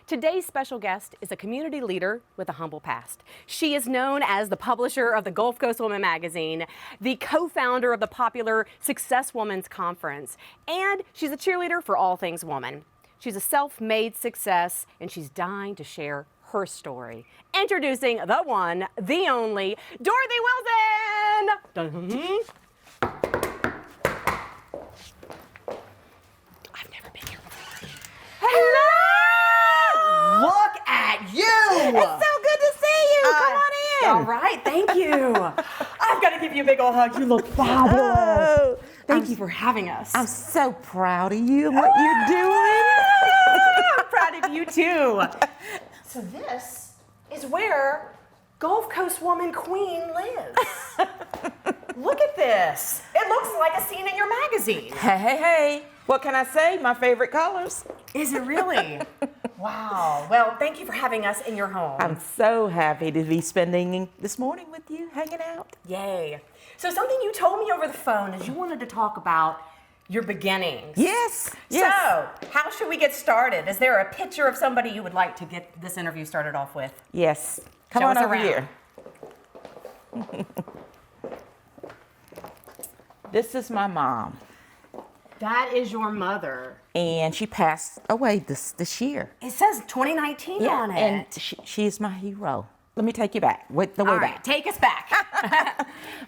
Today's special guest is a community leader with a humble past. She is known as the publisher of the Gulf Coast Woman magazine, the co-founder of the popular Success Women's Conference, and she's a cheerleader for all things woman. She's a self-made success, and she's dying to share her story. Introducing the one, the only, Dorothy Wilson! Dun-dun-dun. I've never been here before. Hello! Look at you! It's so good to see you. Come on in. All right, thank you. I've got to give you a big old hug. You look fabulous. Oh, thank you for having us. I'm so proud of you and what you're doing. I'm proud of you too. So this is where Gulf Coast Woman Queen lives. Look at this. It looks like a scene in your magazine. Hey. What can I say? My favorite colors. Is it really? Wow. Well, thank you for having us in your home. I'm so happy to be spending this morning with you, hanging out. Yay. So something you told me over the phone is you wanted to talk about your beginnings. Yes. So, how should we get started? Is there a picture of somebody you would like to get this interview started off with? Yes. Come Show on us over around. here. This is my mom. That is your mother. And she passed away this year. It says 2019 on it. And she's my hero. Let me take you back, the way All right, back. take us back.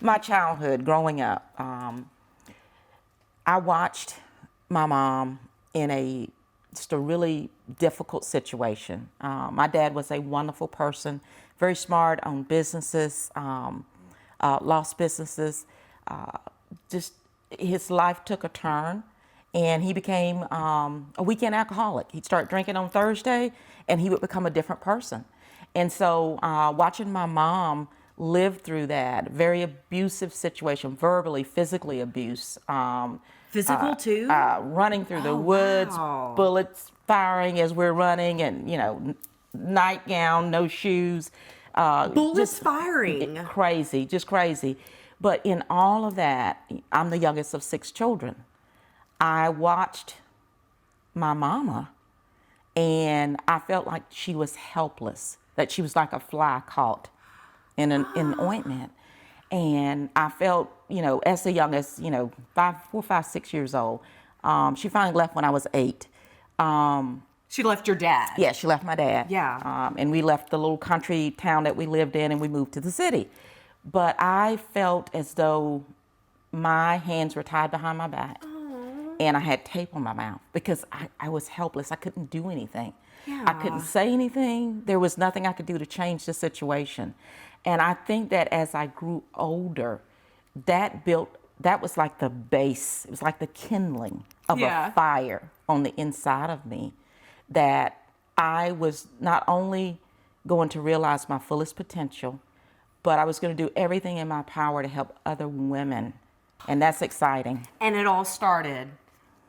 My childhood, growing up, I watched my mom in just a really difficult situation. My dad was a wonderful person, very smart, owned businesses, lost businesses. Just his life took a turn, and he became a weekend alcoholic. He'd start drinking on Thursday, and he would become a different person. And so watching my mom live through that very abusive situation, verbally, physically abuse. Physical too? Running through the woods, wow. bullets firing as we're running, and nightgown, no shoes. Bullets firing. Crazy, just crazy. But in all of that, I'm the youngest of 6 children. I watched my mama, and I felt like she was helpless, that she was like a fly caught in an ointment. And I felt, as the youngest, 4, 5, 6 years old, she finally left when I was 8. She left your dad. Yeah, she left my dad. Yeah. And we left the little country town that we lived in, and we moved to the city. But I felt as though my hands were tied behind my back. Aww. And I had tape on my mouth because I was helpless. I couldn't do anything. Yeah. I couldn't say anything. There was nothing I could do to change the situation. And I think that as I grew older, that was like the base. It was like the kindling of a fire on the inside of me, that I was not only going to realize my fullest potential, but I was going to do everything in my power to help other women. And that's exciting. And it all started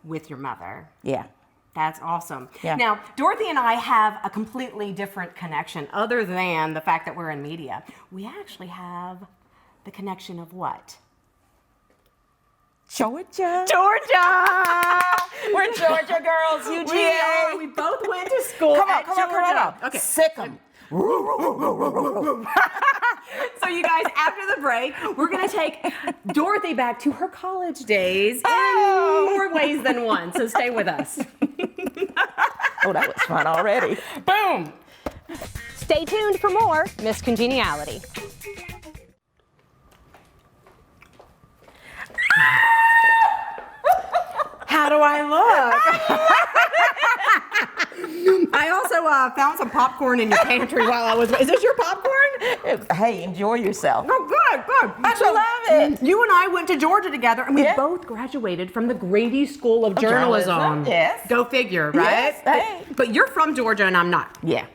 with your mother. Yeah. That's awesome. Yeah. Now, Dorothy and I have a completely different connection other than the fact that we're in media. We actually have the connection of what? Georgia. Georgia! We're Georgia girls, UGA. We are. We both went to school at Georgia. Come on. Okay. Sick 'em. So you guys, after the break, we're going to take Dorothy back to her college days in more ways than one. So stay with us. Oh, that was fun already. Boom. Stay tuned for more Miss Congeniality. How do I look? I also found some popcorn in your pantry while I was. Is this your popcorn? Hey, enjoy yourself. Oh, good. I love it. You and I went to Georgia together, and we both graduated from the Grady School of Journalism. Yes. Go figure, right? Yes, hey. But you're from Georgia, and I'm not. Yeah.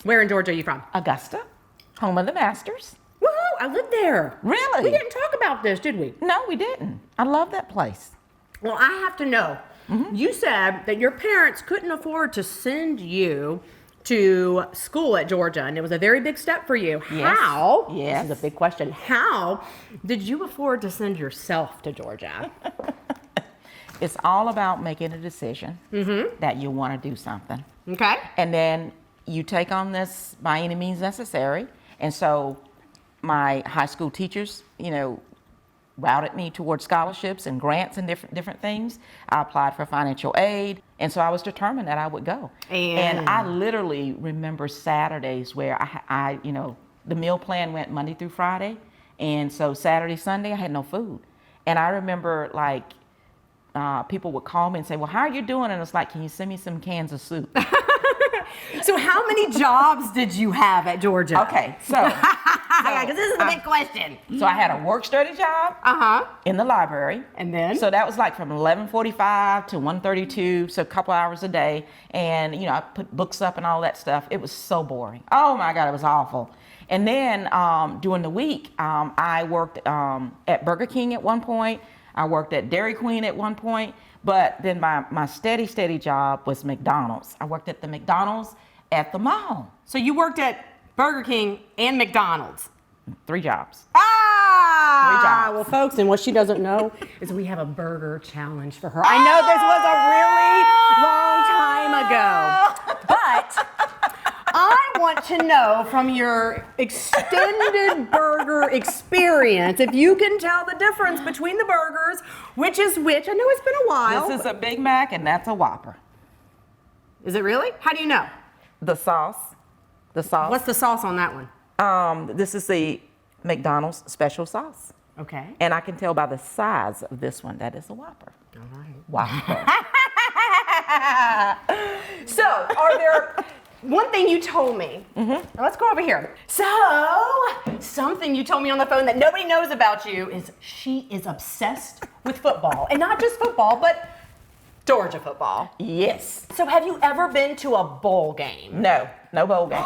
Where in Georgia are you from? Augusta, home of the Masters. Woohoo! I lived there. Really? We didn't talk about this, did we? No, we didn't. I love that place. Well, I have to know. You said that your parents couldn't afford to send you to school at Georgia, and it was a very big step for you. Yes. How? Yes. This is a big question. How did you afford to send yourself to Georgia? it's all about making a decision that you want to do something. Okay. And then you take on this by any means necessary. And so my high school teachers, routed me towards scholarships and grants and different things. I applied for financial aid, and so I was determined that I would go. And I literally remember Saturdays where I the meal plan went Monday through Friday, and so Saturday, Sunday, I had no food. And I remember people would call me and say, "Well, how are you doing?" And it's like, "Can you send me some cans of soup?" So how many jobs did you have at Georgia? Okay, so because this is the big question. So I had a work-study job in the library. And then? So that was like from 11:45 to 1:32, so a couple hours a day. And, I put books up and all that stuff. It was so boring. Oh, my God, it was awful. And then during the week, I worked at Burger King at one point. I worked at Dairy Queen at one point. But then my steady job was McDonald's. I worked at the McDonald's at the mall. So you worked at Burger King and McDonald's? 3 jobs. 3 jobs. Well, folks, and what she doesn't know is we have a burger challenge for her. I know this was a really long time ago, but I want to know from your extended burger experience if you can tell the difference between the burgers, which is which. I know it's been a while. This is a Big Mac and that's a Whopper. Is it really? How do you know? The sauce. What's the sauce on that one? This is the McDonald's special sauce. Okay. And I can tell by the size of this one that is a Whopper. All right. Whopper. So, are there... One thing you told me, now let's go over here. So, something you told me on the phone that nobody knows about you is she is obsessed with football. And not just football, but Georgia football. Yes. So have you ever been to a bowl game? No bowl game.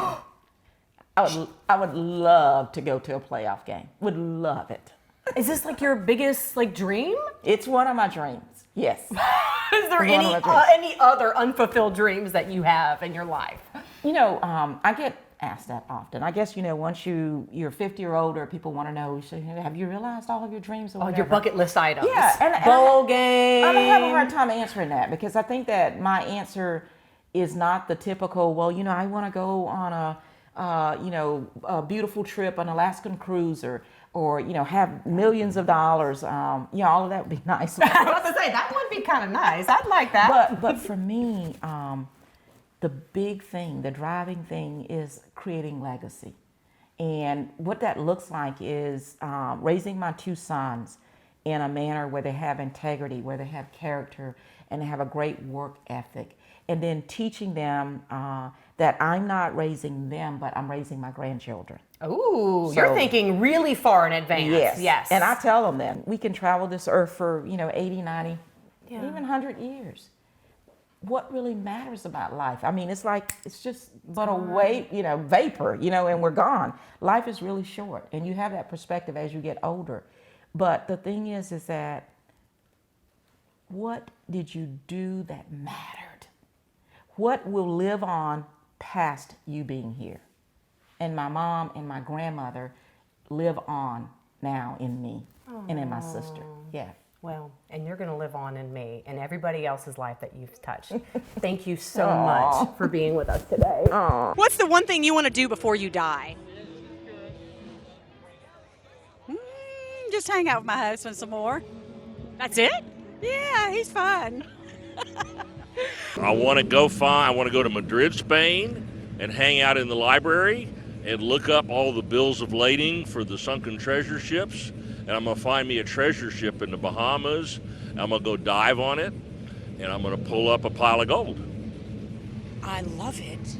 I would love to go to a playoff game. Would love it. Is this like your biggest dream? It's one of my dreams. Yes. Is there any other unfulfilled dreams that you have in your life? I get asked that often. I guess, once you're 50 or older, people want to know, so, have you realized all of your dreams or whatever? Your bucket list items. Yeah. And bowl game. I don't have a hard time answering that because I think that my answer is not the typical, well, I want to go on a beautiful trip, an Alaskan cruise or have millions of dollars. All of that would be nice. I was about to say, that would be kind of nice. I'd like that. But for me, the big thing, the driving thing is creating legacy. And what that looks like is raising my 2 sons in a manner where they have integrity, where they have character, and they have a great work ethic. And then teaching them that I'm not raising them, but I'm raising my grandchildren. Ooh, you're thinking really far in advance. Yes. And I tell them that we can travel this earth for, 80, 90, even 100 years. What really matters about life? I mean, it's just but a vapor, and we're gone. Life is really short, and you have that perspective as you get older. But the thing is that what did you do that mattered? What will live on past you being here? And my mom and my grandmother live on now in me and in my sister. Yeah. Well, and you're going to live on in me and everybody else's life that you've touched. Thank you so much for being with us today. What's the one thing you want to do before you die? Just hang out with my husband some more. That's it? Yeah, he's fun. I want to go to Madrid, Spain, and hang out in the library and look up all the bills of lading for the sunken treasure ships. And I'm going to find me a treasure ship in the Bahamas. I'm going to go dive on it, and I'm going to pull up a pile of gold. I love it.